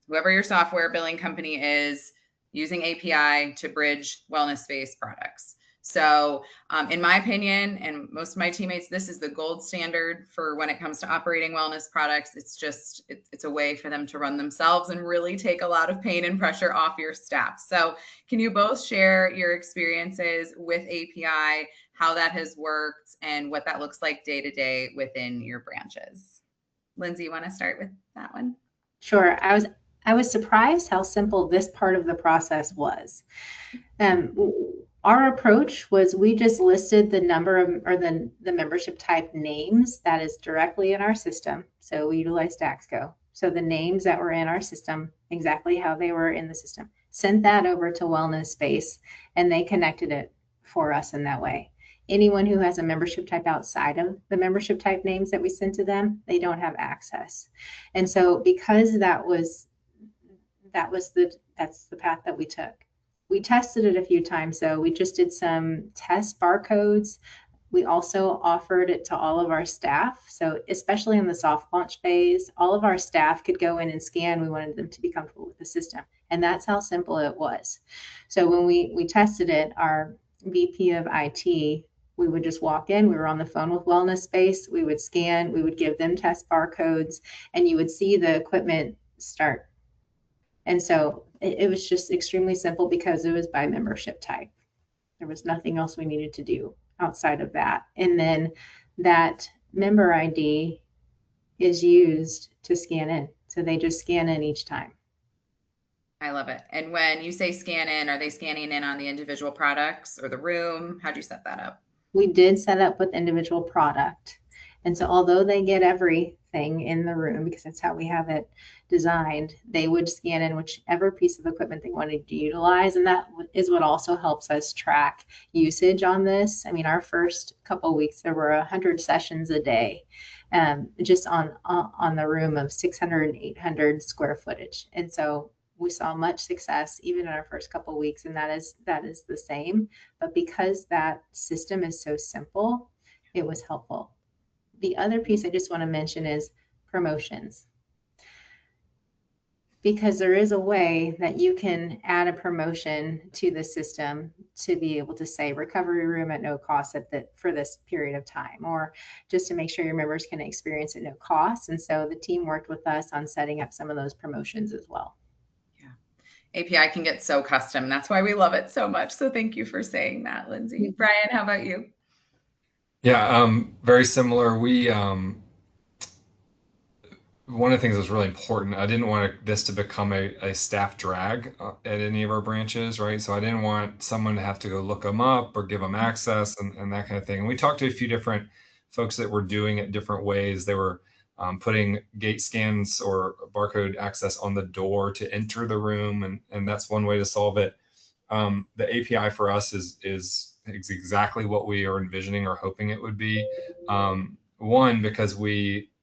whoever your software billing company is using API to bridge wellness-based products. So in my opinion, and most of my teammates, this is the gold standard for when it comes to operating wellness products. It's just, it's a way for them to run themselves and really take a lot of pain and pressure off your staff. So can you both share your experiences with API, how that has worked, and what that looks like day to day within your branches? Lindsay, you want to start with that one? Sure. I was surprised how simple this part of the process was. Our approach was we just listed the number of, or the membership type names that is directly in our system. So we utilized Daxco. So the names that were in our system, exactly how they were in the system, sent that over to Wellness Space, and they connected it for us in that way. Anyone who has a membership type outside of the membership type names that we sent to them, they don't have access. And so because that's the path that we took. We tested it a few times. So we just did some test barcodes. We also offered it to all of our staff. So especially in the soft launch phase, all of our staff could go in and scan. We wanted them to be comfortable with the system. And that's how simple it was. So when we tested it, our VP of IT, we would just walk in, we were on the phone with Wellness Space, we would scan, we would give them test barcodes, and you would see the equipment start. And so it was just extremely simple because it was by membership type. There was nothing else we needed to do outside of that. And then that member ID is used to scan in. So they just scan in each time. I love it. And when you say scan in, are they scanning in on the individual products or the room? How'd you set that up? We did set up with individual product. And so although they get everything in the room, because that's how we have it designed, they would scan in whichever piece of equipment they wanted to utilize. And that is what also helps us track usage on this. I mean, our first couple of weeks, there were 100 sessions a day, just on the room of 600 and 800 square footage. And so we saw much success even in our first couple of weeks, and that is the same. But because that system is so simple, it was helpful. The other piece I just want to mention is promotions. Because there is a way that you can add a promotion to the system to be able to say recovery room at no cost for this period of time, or just to make sure your members can experience at no cost. And so the team worked with us on setting up some of those promotions as well. Yeah. API can get so custom. That's why we love it so much. So thank you for saying that, Lindsay. Brian, how about you? Yeah, very similar. One of the things that was really important, I didn't want this to become a staff drag at any of our branches, right? So I didn't want someone to have to go look them up or give them access and that kind of thing. And we talked to a few different folks that were doing it different ways. They were putting gate scans or barcode access on the door to enter the room, and that's one way to solve it. The API for us is exactly what we are envisioning or hoping it would be. One, because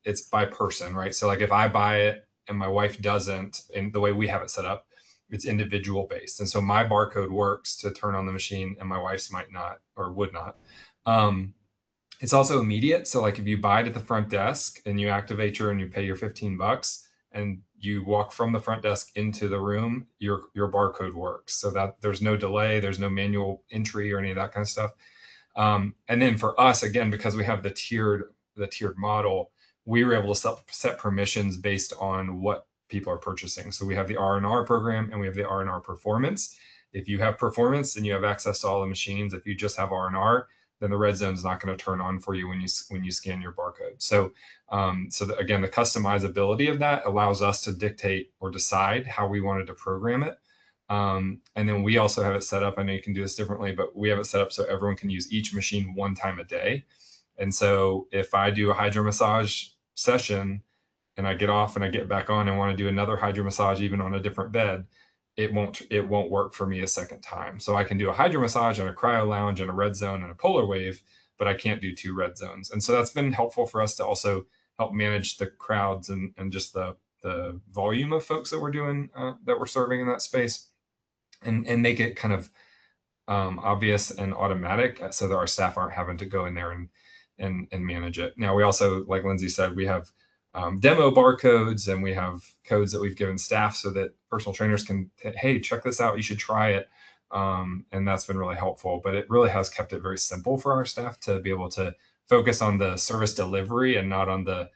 it's by person, right? So like if I buy it and my wife doesn't, in the way we have it set up, it's individual based. And so my barcode works to turn on the machine and my wife's might not or would not. It's also immediate. So like if you buy it at the front desk and you activate and you pay your $15 and you walk from the front desk into the room, your barcode works. So that there's no delay, there's no manual entry or any of that kind of stuff. And then for us, again, because we have the tiered model, we were able to set permissions based on what people are purchasing. So we have the R&R program and we have the R&R performance. If you have performance, then you have access to all the machines. If you just have R&R, then the red zone is not going to turn on for you when you scan your barcode. So, again, the customizability of that allows us to dictate or decide how we wanted to program it. And then we also have it set up. I know you can do this differently, but we have it set up so everyone can use each machine one time a day. And so if I do a hydro massage session and I get off and I get back on and want to do another hydro massage, even on a different bed, it won't work for me a second time. So I can do a hydro massage and a cryo lounge and a red zone and a polar wave, but I can't do two red zones. And so that's been helpful for us to also help manage the crowds and just the volume of folks that we're doing, that we're serving in that space, and make it kind of obvious and automatic so that our staff aren't having to go in there and manage it. Now, we also, like Lindsay said, we have demo barcodes and we have codes that we've given staff so that personal trainers can, hey, check this out, you should try it. And that's been really helpful, but it really has kept it very simple for our staff to be able to focus on the service delivery and not on the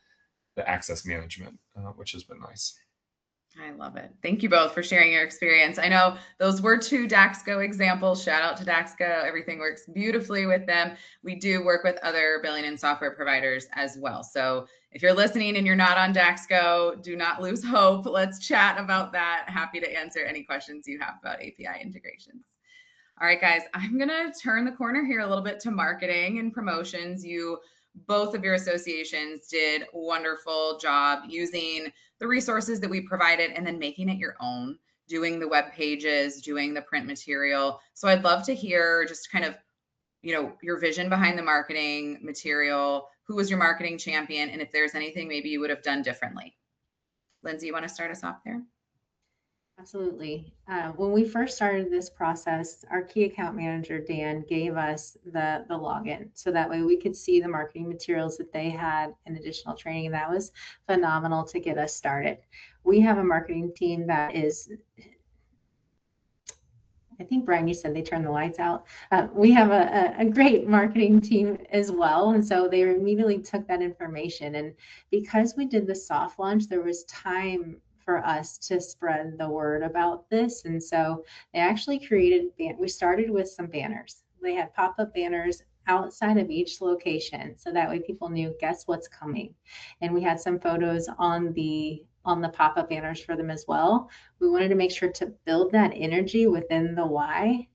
access management, which has been nice. I love it. Thank you both for sharing your experience. I know those were two Daxco examples. Shout out to Daxco. Everything works beautifully with them. We do work with other billing and software providers as well. So if you're listening and you're not on Daxco, do not lose hope. Let's chat about that. Happy to answer any questions you have about API integrations. All right, guys, I'm going to turn the corner here a little bit to marketing and promotions. Both of your associations did a wonderful job using the resources that we provided and then making it your own, doing the web pages, doing the print material. So I'd love to hear just kind of, your vision behind the marketing material, who was your marketing champion, and if there's anything maybe you would have done differently. Lindsay, you want to start us off there? Absolutely. When we first started this process, our key account manager, Dan, gave us the login. So that way we could see the marketing materials that they had and additional training. And that was phenomenal to get us started. We have a marketing team that is, I think, Brian, you said they turned the lights out. We have a great marketing team as well. And so they immediately took that information. And because we did the soft launch, there was time for us to spread the word about this. And so they actually we started with some banners. They had pop-up banners outside of each location. So that way people knew, guess what's coming. And we had some photos on the pop-up banners for them as well. We wanted to make sure to build that energy within the Y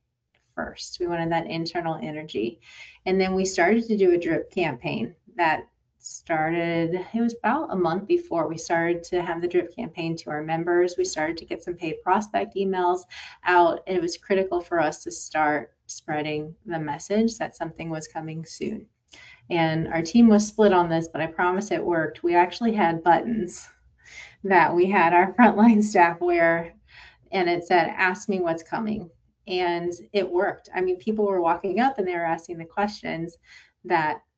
first. We wanted that internal energy. And then we started to do a drip campaign that it was about a month before we started to have the drip campaign to our members. We started to get some paid prospect emails out, and it was critical for us to start spreading the message that something was coming soon. And our team was split on this, but I promise it worked. We actually had buttons that we had our frontline staff wear, and it said, ask me what's coming. And it worked. I mean, people were walking up and they were asking the questions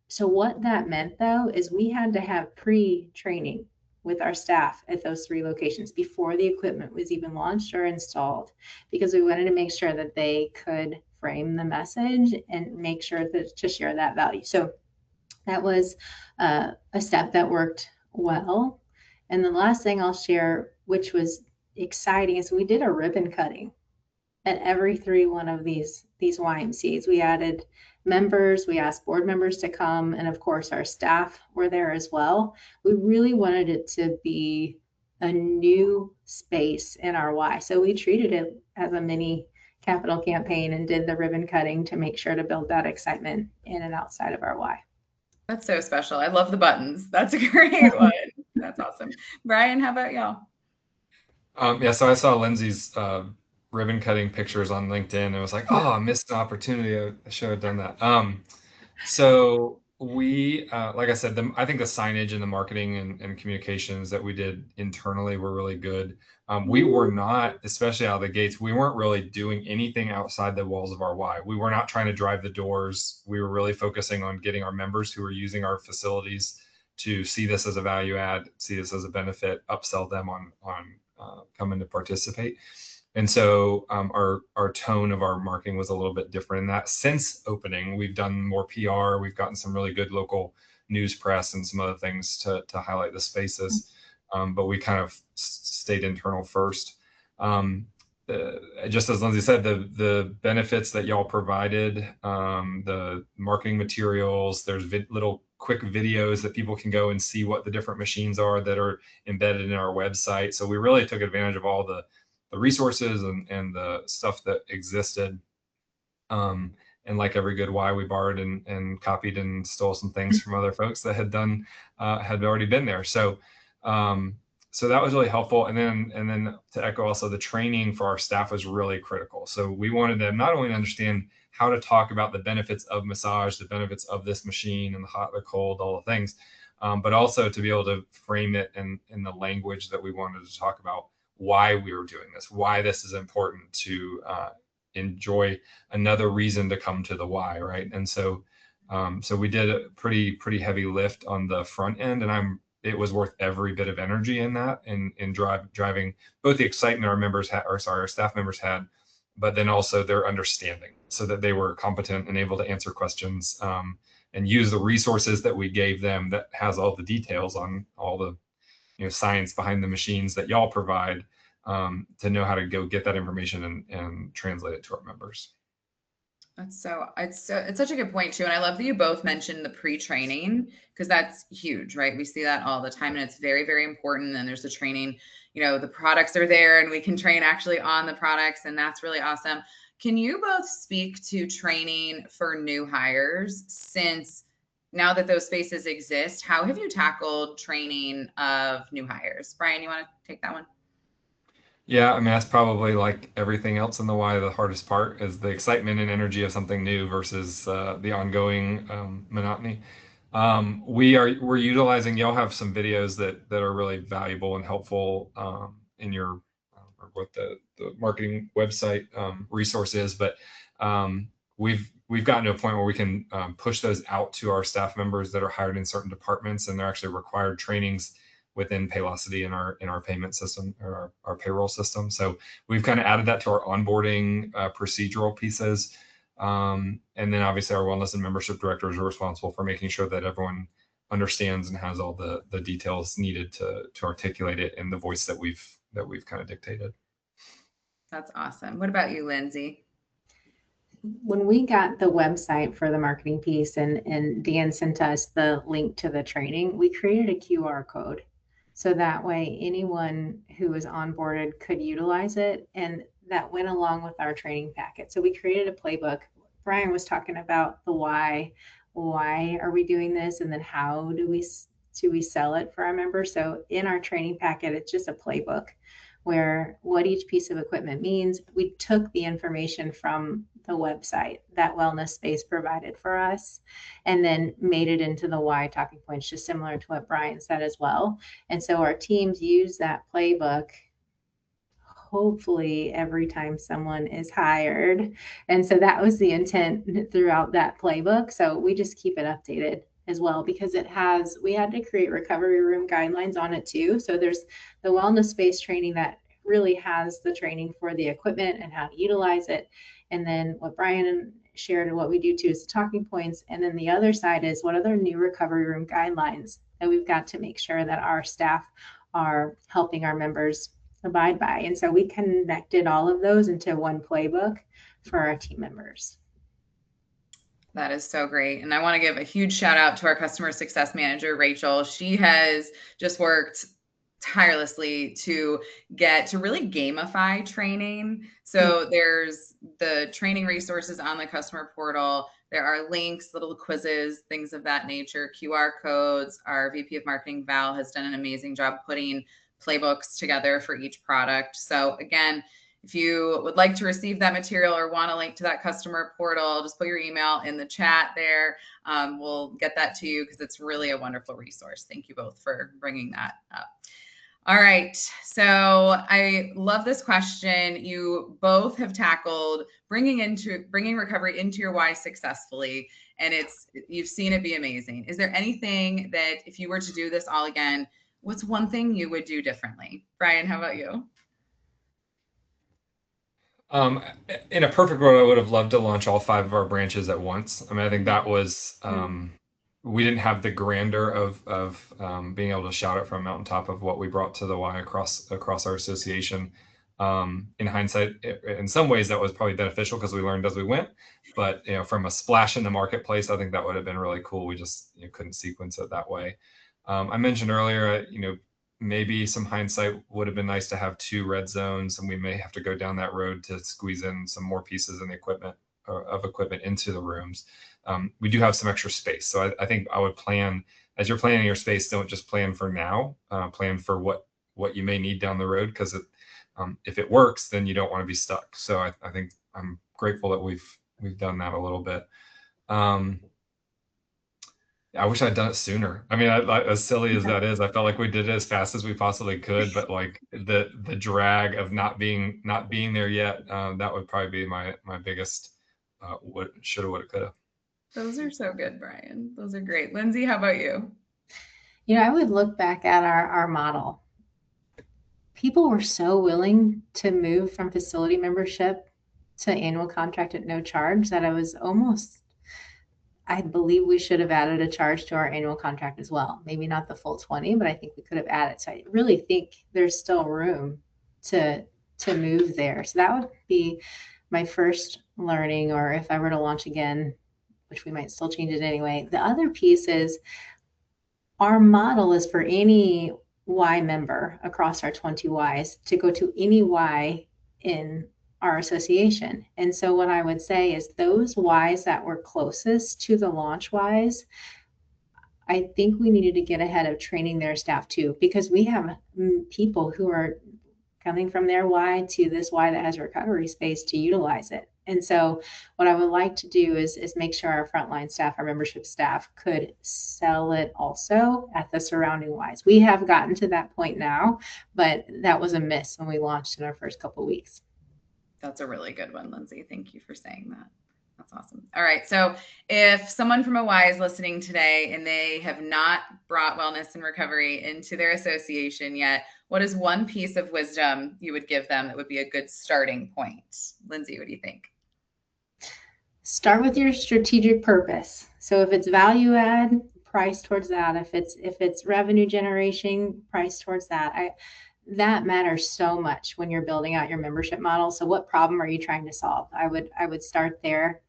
so what that meant, though, is we had to have pre-training with our staff at those 3 locations before the equipment was even launched or installed, because we wanted to make sure that they could frame the message and make sure to share that value. So that was a step that worked well. And the last thing I'll share, which was exciting, is we did a ribbon cutting at every 1 of these YMCAs. We added members, we asked board members to come, and of course our staff were there as well. We really wanted it to be a new space in our Y. So we treated it as a mini capital campaign and did the ribbon cutting to make sure to build that excitement in and outside of our Y. That's so special. I love the buttons. That's a great one. That's awesome. Brian, how about y'all? So I saw Lindsay's ribbon cutting pictures on LinkedIn. It was like, oh, I missed an opportunity. I should have done that. So we, like I said, I think the signage and the marketing and communications that we did internally were really good. We were not, especially out of the gates, we weren't really doing anything outside the walls of our Y. We were not trying to drive the doors. We were really focusing on getting our members who are using our facilities to see this as a value add, see this as a benefit, upsell them on coming to participate. And so our tone of our marketing was a little bit different in that. Since opening, we've done more PR. We've gotten some really good local news press and some other things to highlight the spaces. But we kind of stayed internal first. Just as Lindsay said, the benefits that y'all provided, the marketing materials, there's little quick videos that people can go and see what the different machines are that are embedded in our website. So we really took advantage of all the resources and the stuff that existed. And like every good Y, we borrowed and copied and stole some things from other folks that had already been there. So so that was really helpful. And then to echo also, the training for our staff was really critical. So we wanted them not only to understand how to talk about the benefits of massage, the benefits of this machine and the hot, the cold, all the things, but also to be able to frame it in the language that we wanted to talk about why we were doing this, why this is important to enjoy another reason to come to the Y, right? And so so we did a pretty heavy lift on the front end, and it was worth every bit of energy in that, in driving both the excitement our members had, or sorry, our staff members had, but then also their understanding, so that they were competent and able to answer questions, and use the resources that we gave them that has all the details on all the science behind the machines that y'all provide, to know how to go get that information and translate it to our members. It's such a good point too. And I love that you both mentioned the pre-training, because that's huge, right? We see that all the time, and it's very, very important. And there's the training, the products are there and we can train actually on the products, and that's really awesome. Can you both speak to training for new hires? Since now that those spaces exist, how have you tackled training of new hires? Brian, you want to take that one? Yeah, I mean, that's probably like everything else in the Y. The hardest part is the excitement and energy of something new versus the ongoing monotony. We're utilizing. Y'all have some videos that are really valuable and helpful in your or what the marketing website resource is, but we've gotten to a point where we can push those out to our staff members that are hired in certain departments, and they're actually required trainings within Paylocity in our payment system, or our payroll system. So we've kind of added that to our onboarding procedural pieces. And then obviously our wellness and membership directors are responsible for making sure that everyone understands and has all the details needed to articulate it in the voice that we've kind of dictated. That's awesome. What about you, Lindsay? When we got the website for the marketing piece, and Dan sent us the link to the training, we created a QR code. So that way anyone who was onboarded could utilize it. And that went along with our training packet. So we created a playbook. Brian was talking about the why. Why are we doing this? And then how do we sell it for our members? So in our training packet, it's just a playbook where what each piece of equipment means. We took the information from the website that Wellness Space provided for us, and then made it into the Y talking points, just similar to what Brian said as well. And so our teams use that playbook hopefully every time someone is hired. And so that was the intent throughout that playbook. So we just keep it updated as well, because we had to create recovery room guidelines on it too. So there's the wellness space training that really has the training for the equipment and how to utilize it. And then what Brian shared and what we do too is the talking points. And then the other side is what other new recovery room guidelines that we've got to make sure that our staff are helping our members abide by. And so we connected all of those into one playbook for our team members. That is so great. And I want to give a huge shout out to our customer success manager, Rachel. She has just worked tirelessly to get to really gamify training. So there's the training resources on the customer portal. There are links, little quizzes, things of that nature, QR codes. Our VP of Marketing, Val, has done an amazing job putting playbooks together for each product. So again, If you would like to receive that material or want a link to that customer portal, just put your email in the chat there. We'll get that to you because it's really a wonderful resource. Thank you both for bringing that up. All right, so I love this question. You both have tackled bringing recovery into your why successfully, and you've seen it be amazing. Is there anything that if you were to do this all again, what's one thing you would do differently? Brian, how about you? Um, in a perfect world, I would have loved to launch all 5 of our branches at once. I mean, I think that was we didn't have the grandeur of being able to shout it from a mountaintop of what we brought to the Y across our association. In hindsight, in some ways, that was probably beneficial because we learned as we went. But from a splash in the marketplace, I think that would have been really cool. We just couldn't sequence it that way. I mentioned earlier, maybe some hindsight would have been nice to have 2 red zones, and we may have to go down that road to squeeze in some more pieces in the equipment into the rooms. We do have some extra space, so I think I would plan as you're planning your space. Don't just plan for now. Plan for what you may need down the road, because if it works, then you don't want to be stuck. So I think I'm grateful that we've done that a little bit. I wish I'd done it sooner. I mean, as silly as that is, I felt like we did it as fast as we possibly could. But like the drag of not being there yet, that would probably be my biggest what shoulda, woulda, coulda. Those are so good, Brian. Those are great. Lindsay, how about you? I would look back at our model. People were so willing to move from facility membership to annual contract at no charge that I believe we should have added a charge to our annual contract as well. Maybe not the full 20, but I think we could have added. So I really think there's still room to move there. So that would be my first learning, or if I were to launch again, which we might still change it anyway. The other piece is our model is for any Y member across our 20 Ys to go to any Y in our association. And so what I would say is those Ys that were closest to the launch Ys, I think we needed to get ahead of training their staff too, because we have people who are coming from their Y to this Y that has recovery space to utilize it. And so what I would like to do is make sure our frontline staff, our membership staff, could sell it also at the surrounding Ys. We have gotten to that point now, but that was a miss when we launched in our first couple of weeks. That's a really good one, Lindsay. Thank you for saying that. That's awesome. All right. So if someone from a Y is listening today and they have not brought wellness and recovery into their association yet, what is one piece of wisdom you would give them that would be a good starting point? Lindsay, what do you think? Start with your strategic purpose. So if it's value add, price towards that. If it's revenue generation, price towards that. That matters so much when you're building out your membership model. So what problem are you trying to solve? I would start there.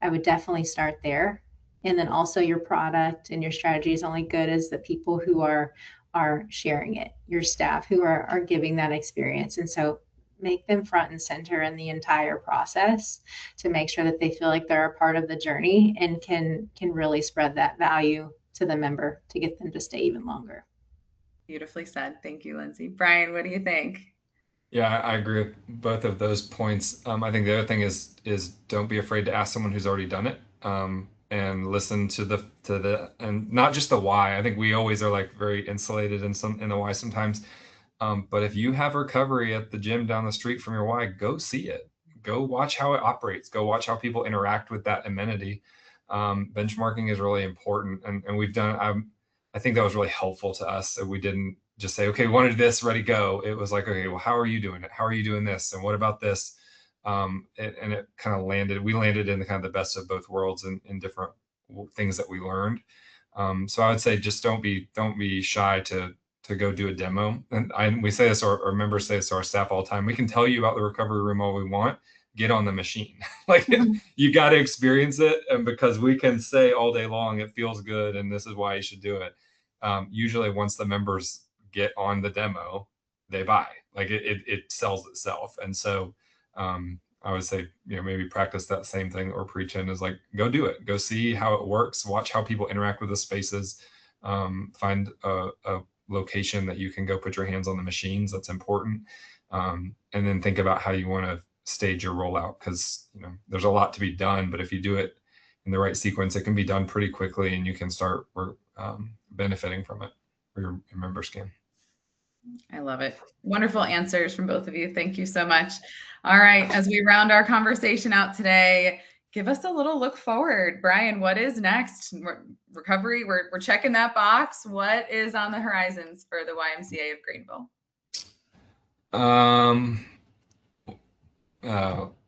I would definitely start there. And then also your product and your strategy is only good as the people who are sharing it, your staff who are giving that experience. And so make them front and center in the entire process to make sure that they feel like they're a part of the journey and can really spread that value to the member to get them to stay even longer. Beautifully said. Thank you, Lindsay. Brian, what do you think? Yeah, I agree with both of those points. I think the other thing is don't be afraid to ask someone who's already done it, and listen to the and not just the why. I think we always are like very insulated in the why sometimes. But if you have recovery at the gym down the street from your Y, go see it. Go watch how it operates. Go watch how people interact with that amenity. Benchmarking is really important, and we've done. I think that was really helpful to us. That we didn't just say, okay, we wanted this, ready, go. It was like, okay, well, how are you doing it? How are you doing this? And what about this? And it kind of landed. We landed in the kind of the best of both worlds in different things that we learned. So I would say just don't be shy to go do a demo. And we say this, or members say this to our staff all the time. We can tell you about the recovery room all we want. Get on the machine. Like you got to experience it. And because we can say all day long, it feels good, and this is why you should do it. Usually once the members get on the demo, they buy. Like it sells itself. And so I would say, maybe practice that same thing or preach in is like, go do it. Go see how it works. Watch how people interact with the spaces. Find a location that you can go put your hands on the machines. That's important. and then think about how you want to stage your rollout, because there's a lot to be done, but if you do it in the right sequence, it can be done pretty quickly, and you can start benefiting from it, or your members can. I love it. Wonderful answers from both of you. Thank you so much. All right, as we round our conversation out today, give us a little look forward. Brian, what is next? Recovery, we're checking that box. What is on the horizons for the YMCA of Greenville?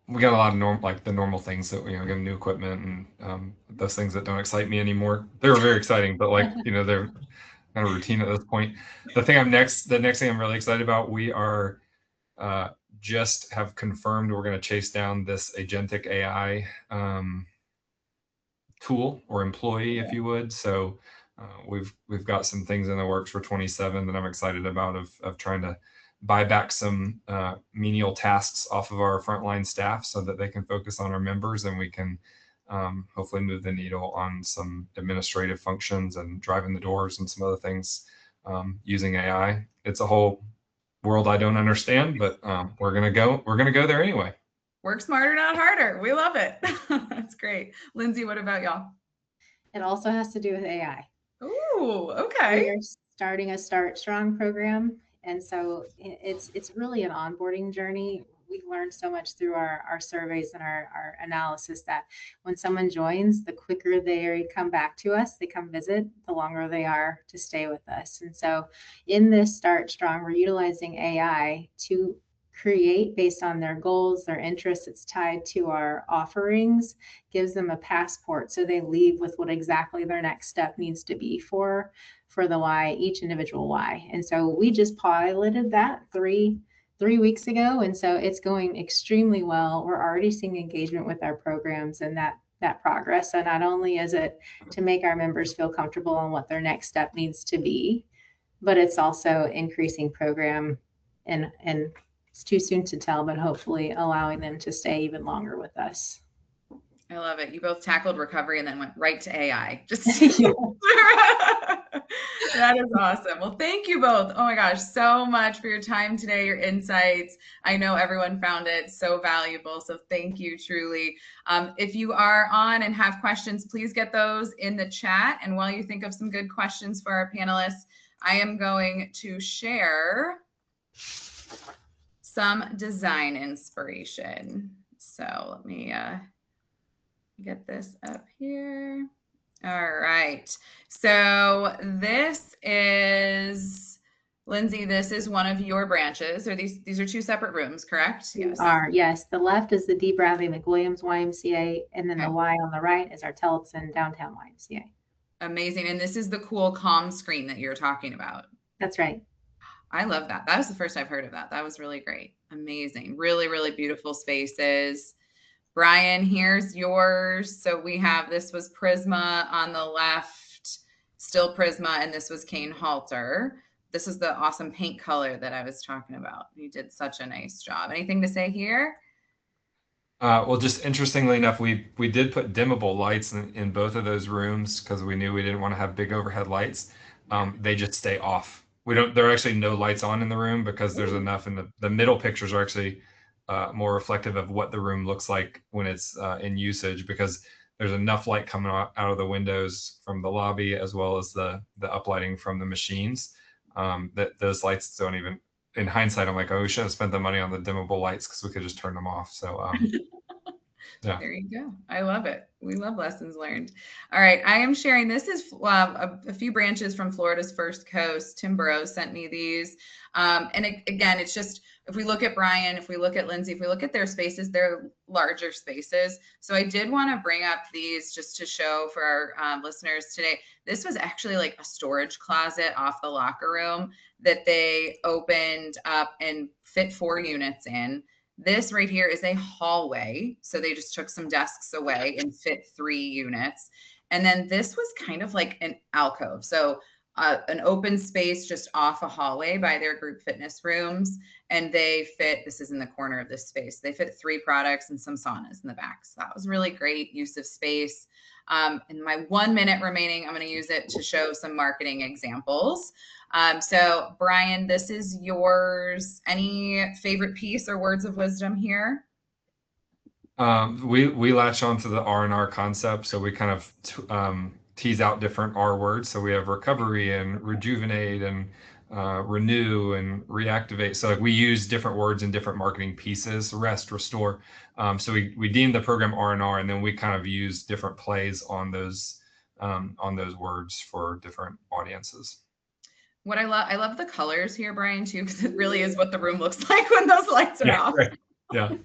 We got a lot of the normal things that we get new equipment and those things that don't excite me anymore. They were very exciting, but they're kind of routine at this point. The next thing I'm really excited about, we are just have confirmed we're going to chase down this agentic AI tool or employee, if you would. So we've got some things in the works for 27 that I'm excited about, of trying to buy back some menial tasks off of our frontline staff so that they can focus on our members, and we can hopefully move the needle on some administrative functions and driving the doors and some other things using AI. It's a whole world I don't understand, but we're gonna go there anyway. Work smarter, not harder. We love it. That's great. Lindsay, what about y'all? It also has to do with AI. Ooh, okay. We are starting a Start Strong program. And so it's really an onboarding journey. We've learned so much through our surveys and our analysis that when someone joins, the quicker they come back to us, they come visit, the longer they are to stay with us. And so in this Start Strong, we're utilizing AI to create based on their goals, their interests. It's tied to our offerings, gives them a passport. So they leave with what exactly their next step needs to be for the Y, each individual Y. And so we just piloted that three weeks ago. And so it's going extremely well. We're already seeing engagement with our programs and that progress. So not only is it to make our members feel comfortable on what their next step needs to be, but it's also increasing program and it's too soon to tell, but hopefully allowing them to stay even longer with us. I love it. You both tackled recovery and then went right to AI. Just that is awesome. Well, thank you both. Oh my gosh, so much for your time today, your insights. I know everyone found it so valuable. So thank you truly. If you are on and have questions, please get those in the chat. And while you think of some good questions for our panelists, I am going to share some design inspiration. So let me get this up here. All right. So this is, Lindsay, this is one of your branches. Or these are two separate rooms, correct? Yes. Yes. The left is the D. Bradley McWilliams YMCA, and then the Y on the right is our Tillotson Downtown YMCA. Amazing. And this is the cool calm screen that you're talking about. That's right. I love that. That was the first I've heard of that. That was really great. Amazing. Really, really beautiful spaces. Brian, here's yours. So we have, this was Prisma on the left, still Prisma, and this was Kane Halter. This is the awesome paint color that I was talking about. You did such a nice job. Anything to say here? Well, just interestingly enough, we did put dimmable lights in both of those rooms because we knew we didn't want to have big overhead lights. They just stay off. There are actually no lights on in the room because there's enough, and the middle pictures are actually more reflective of what the room looks like when it's in usage, because there's enough light coming out of the windows from the lobby as well as the uplighting from the machines that those lights don't even, in hindsight, I'm like, oh, we should have spent the money on the dimmable lights because we could just turn them off. So yeah. There you go. I love it. We love lessons learned. All right. I am sharing, this is a few branches from Florida's First Coast. Tim Burrows sent me these. Again, it's just, if we look at Brian, if we look at Lindsay, if we look at their spaces, they're larger spaces. So I did want to bring up these just to show for our listeners today. This was actually like a storage closet off the locker room that they opened up and fit 4 units in. This right here is a hallway. So they just took some desks away and fit 3 units. And then this was kind of like an alcove. So an open space just off a hallway by their group fitness rooms. And they fit, this is in the corner of this space, they fit 3 products and some saunas in the back. So that was really great use of space. In my 1 minute remaining, I'm going to use it to show some marketing examples. So Brian, this is yours. Any favorite piece or words of wisdom here? We latch on to the R&R concept, so we kind of tease out different R words. So we have recovery and rejuvenate and renew and reactivate. So like we use different words in different marketing pieces: rest, restore. So we deem the program R&R, and then we kind of use different plays on those words for different audiences. What I love the colors here, Brian, too, because it really is what the room looks like when those lights are Yeah, off. right. Yeah.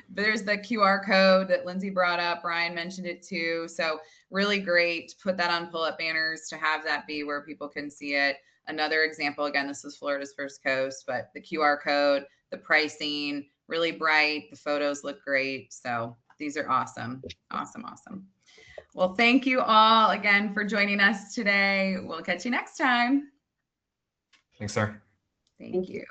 There's the QR code that Lindsay brought up. Brian mentioned it too. So really great to put that on pull-up banners, to have that be where people can see it. Another example, again, this is Florida's First Coast, but the QR code, the pricing, really bright. The photos look great. So these are awesome. Awesome, awesome. Well, thank you all again for joining us today. We'll catch you next time. Thanks, sir. Thank you.